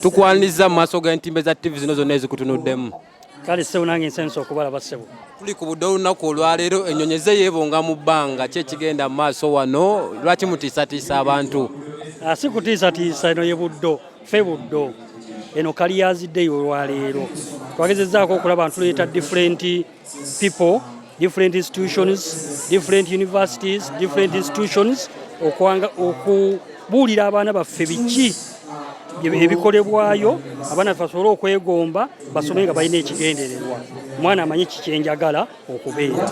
Tukwaniriza mu maaso g'entimbe za TV zino zonna ezikutunuddemu. Kale sebu nange nsenso okubalaba sebu. Tuli ku budde olunaku olwaleero ennyonyi ze yeebonga mu bbanga ki ekigenda mu maaso wano lwaki mutiisatiisa abantu? Si kutiisatiisa eno ye buddo ffe buddo eno Careers Day olwaleero twagezezzaako okulaba ntuleeta different people, different institutions, different universities, different institutions okubuulira abaana baffe biki ebikolebwayo abaana basobole okwegomba basome nga balina ekigendererwa omwana amanyi kikyenjagala okubeera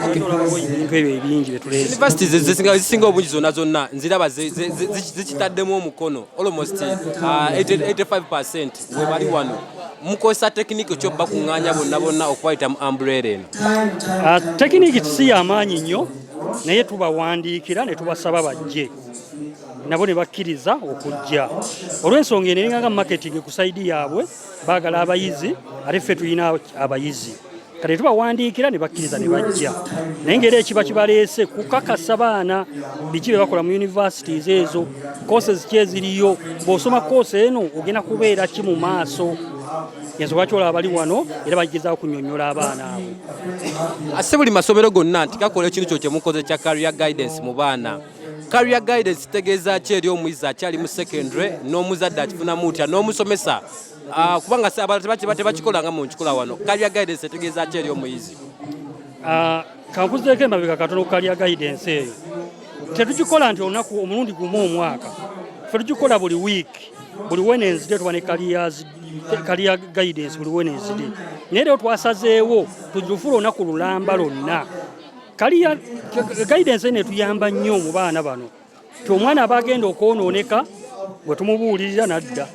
ebintu ebyo ebingi byetuleeta. Universities ezisinga obungi zonna nziraba zikitaddemu omukono almost 85% we bali wano mukozesa tekiniki kyo bakuŋŋaanya bonna okubayita mu umbrella eno. Tekiniki si y'amaanyi nnyo naye tubawandiikira ne tubasaba bajje nabo ne bakkiriza okujja olw'ensonga eno eringa marketing ku sayidi yaabwe baagala abayizi ate ffe tulina abayizi kale tubawandiikira ne bakkiriza ne bajja naye ngeri ekiba kibaleese kukakasa baana biki bye bakola mu universities ezo courses ki eziriyo bw'osoma course eno ogenda kubeera ki mu maaso ensonga lwaki olaba bali wano era bagezaako kunnyonnyola abaana abo. Ate buli masomero gonna nti gakola ekintu kyo kyemukoze kya career guidance mu baana. Career guidance tegeeza ki eri omuyizi akyali mu secondary n'omuzadde akifunamu ntya n'omusomesa kubanga tebakikola nga munkikola wano. Career guidance tegeeza ki eri omuyizi? Kankuzeeko emabega katono ku career guidance eyo tetukikola nti olunaku omulundi gumu omwaka ffe tukikola buli week buli Wednesday tuba ne career guidance buli Wednesday naye rero twasazeewo tugifula olunaku lulamba lonna. Career guidance ene tuyamba nnyo mu baana bano ti omwana aba agenda okwonooneka bwe tumubuulirira nadda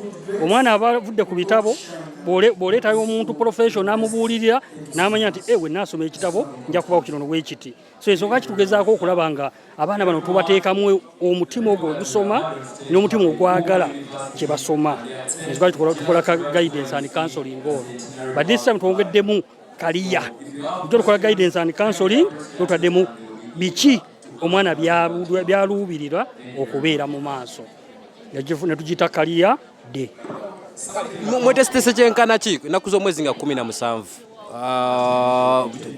omwana aba avudde ku bitabo bw'oleetayo omuntu professional amubuulirira n'amanya nti we naasoma ekitabo nja kubawo kino bwekiti. So ensonga kitugezaako okulaba nga abaana bano tubateekamu omutima ogwo ogusoma n'omutima ogwagala kye basoma. Ensonga tukola guidance and counseling ono but this time twongeddemu kaliya tukola guidance and counseling tutaddemu biki omwana byaluubirira okubeera mu maaso ne tugita Career Day. Mwetesitese kyenkana ki ennaku z'omwezi nga 17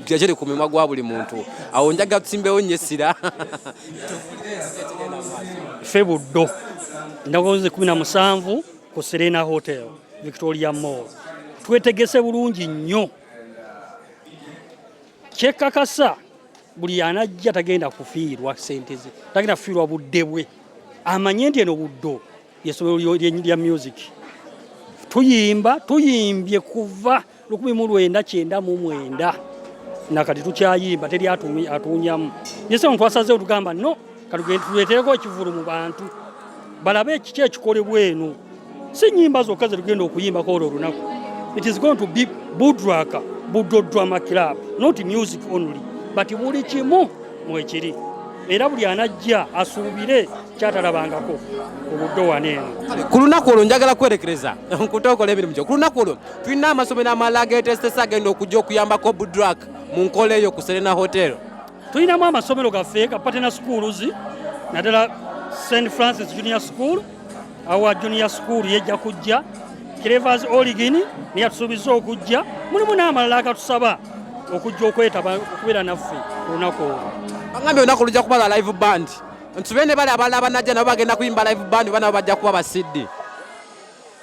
kyekiri ku mimwa gwa buli muntu awo njaga tusimbewo nnyo essira ffe buddo ennaku z'omwezi 17 ku Serena Hotel Victoria Mall twetegese bulungi nnyo kyekakasa buli anajja tagenda kufiirwa ssente ze tagenda kufiirwa budde bwe amanye nti eno buddo yesomero lya music tuyimbye kuva 1999 nakati tukyayimba teri atunyamu yesu twasazeewo tugamba no katuleetereko ekivulu mu bantu balabe kiki ekikolebwa eno si nnyimba zokka ze tugenda okuyimbako olwo olunaku. It is going to be Buddo Drama Club, not music only, but buli kimu mwekiri era buli anajja asuubire kyatalabangako obuddo waneeno. Ku lunaku olwo njagala kwerekereza nkutookola emirimu gyo. Ku lunaku olwo tulina amasomero amalala ageetesitese agenda okujja okuyambako Budrak mu nkola eyo ku Serena Hotel. Tulinamu amasomero gaffe ga partner schools naddala St. Francis Junior School, our junior school yejja kujja Clevers Origin niye tusuubiza okujja mulimu n'amalala agatusaba okujja okwetaba okubeera naffe olunaku olwo. Bangambye olunaku lujja kuba lwa live band ntubene bali abalala banajja nabo bagenda kuyimba live band bana bajja kuba basiddi.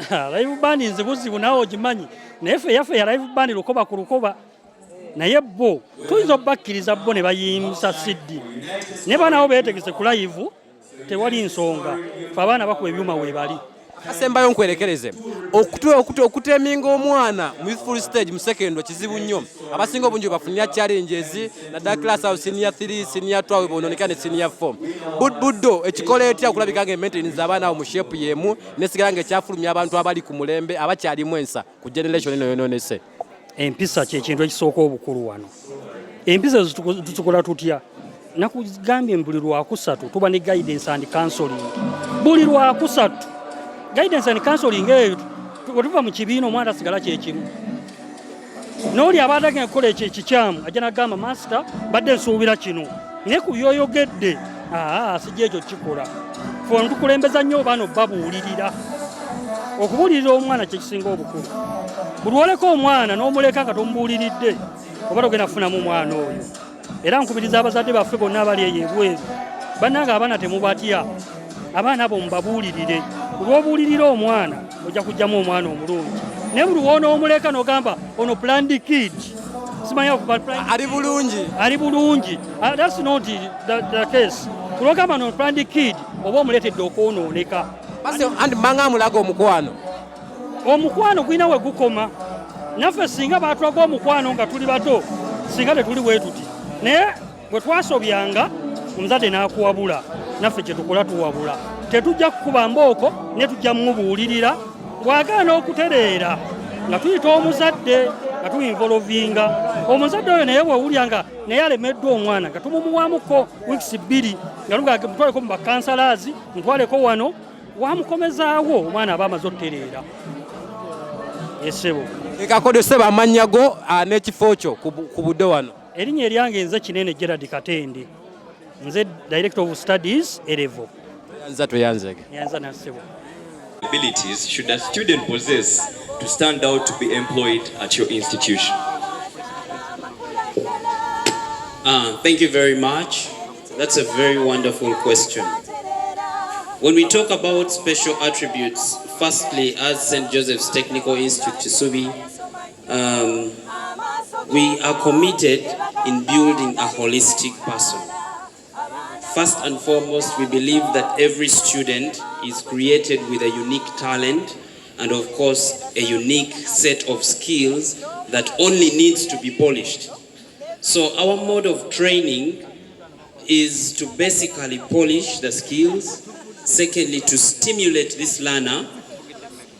Live band nze buzibu nawe ogimanyi naye ffe yaffe ya live band lukoba ku lukoba naye bo tuyinza obakkiriza bo ne bayimisa siddi ne baana bo beetegese ku live tewali nsonga fe abaana bakuba ebyuma weebali. Asembayo nkwerekereze okuteminga omwana mu youthful stage mu secondary kizibu nnyo. Abasinga obungi bafunira challenges naddala class awo senior 3 senior 12 bonooneka ne senior 4 buddo ekikola etya okulabika nga maintenance abaana awo mu shape yemu nesigala nga ekyafulumya abantu abali ku mulembe abakyalimu ensa ku generation eno yonoonese. Empisa kyekintu ekisooka obukulu wano. Empisa tutukola tutya nakugambye buli lwakusatu tuba ne guidance and counseling buli lwakusatu. Guidance and counseling eyo tuva mu kibiina omwana asigala kyekimu n'oli aba atagenda kukola ekikyamu ajja nagamba master badde nsuubira kino naye ku byoyogedde sijja ekyo kikola fe tukulembeza nnyo baano babuulirira okubuulirira omwana kyekisinga obukulu. Buli oleka omwana n'omuleka nga tomubuuliridde oba togenda kufunamu omwana oyo. Era nkubiriza abazadde baffe bonna abali eyo ebweru, bannange abaana temubatya, abaana abo mubabuulirire. Buli obuulirira omwana ojja kujjamu omwana omulungi. Naye buli wonoomuleka n'ogamba ono planned kid, simanya ali bulungi, ali bulungi. That's not the case. Buli ogamba no planned kid oba omuleetedde okwonooneka. Andi manga mulaga omukwano. Omukwano gwina we gukoma. Naffe singa baatulaga omukwano nga tuli bato, singa tetuli bwe tuti. Naye bwe twasobyanga omuzadde n'akuwabula, naffe kye tukola tuwabula. Tetujja kukuba mbooko ne tujja mmubuulirira. Bw'agaana okutereera nga tuyita omuzadde nga tuyinvolovinga. Omuzadde oyo naye bw'owulya nga naye alemeddwa omwana nga tumumuwaamuko wiiki 2 nga luga mutwaleko mu bakansalazi, mutwaleko wano, wamukomezaawo omwana aba amaze otereera. Yesebo. Ekakodo seba amannya go n'ekifo kyo ku budde wano. Erinnya eryange nze Kinene Gerard Katende. Nze Director of Studies Erevo. Yanza tuyanzege. Yanza na sebo. Abilities should a student possess to stand out to be employed at your institution? Thank you very much. That's a very wonderful question. When we talk about special attributes, firstly, as St. Joseph's Technical Institute Kisubi, we are committed in building a holistic person. First and foremost, we believe that every student is created with a unique talent and, of course, a unique set of skills that only needs to be polished. So our mode of training is to basically polish the skills. Secondly, to stimulate this learner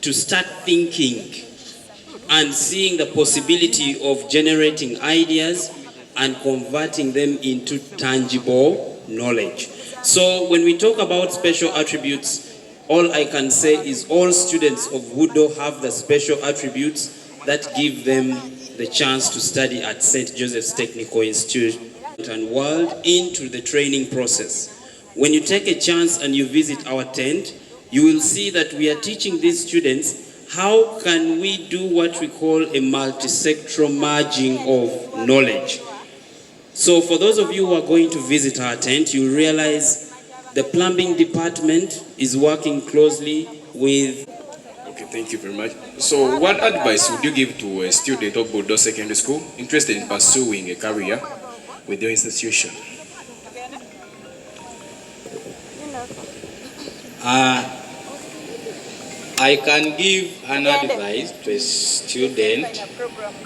to start thinking and seeing the possibility of generating ideas and converting them into tangible knowledge. So when we talk about special attributes, all I can say is all students of Woodall have the special attributes that give them the chance to study at St. Joseph's Technical Institute and World into the training process. When you take a chance and you visit our tent, you will see that we are teaching these students how can we do what we call a multi-sectoral merging of knowledge. So for those of you who are going to visit our tent, you realize the plumbing department is working closely with... Okay, thank you very much. So what advice would you give to a student of Woodall Secondary School interested in pursuing a career with your institution? I can give an advice to a student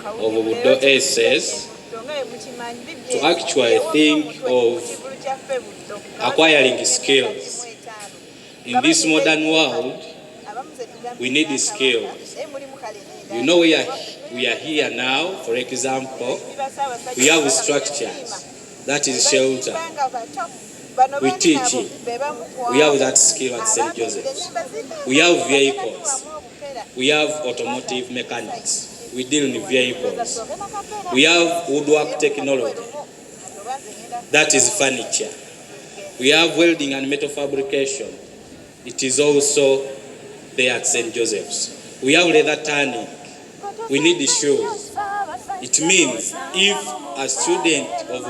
of Woodall SS to actually think of acquiring skills. In this modern world, we need skills. You know, we are here now, for example, we have structures, that is shelter. We teach it. We have that skill at St. Joseph's. We have vehicles. We have automotive mechanics. We deal in vehicles. We have woodwork technology. That is furniture. We have welding and metal fabrication. It is also there at St. Joseph's. We have leather tanning. We need the shoes. It means if a student of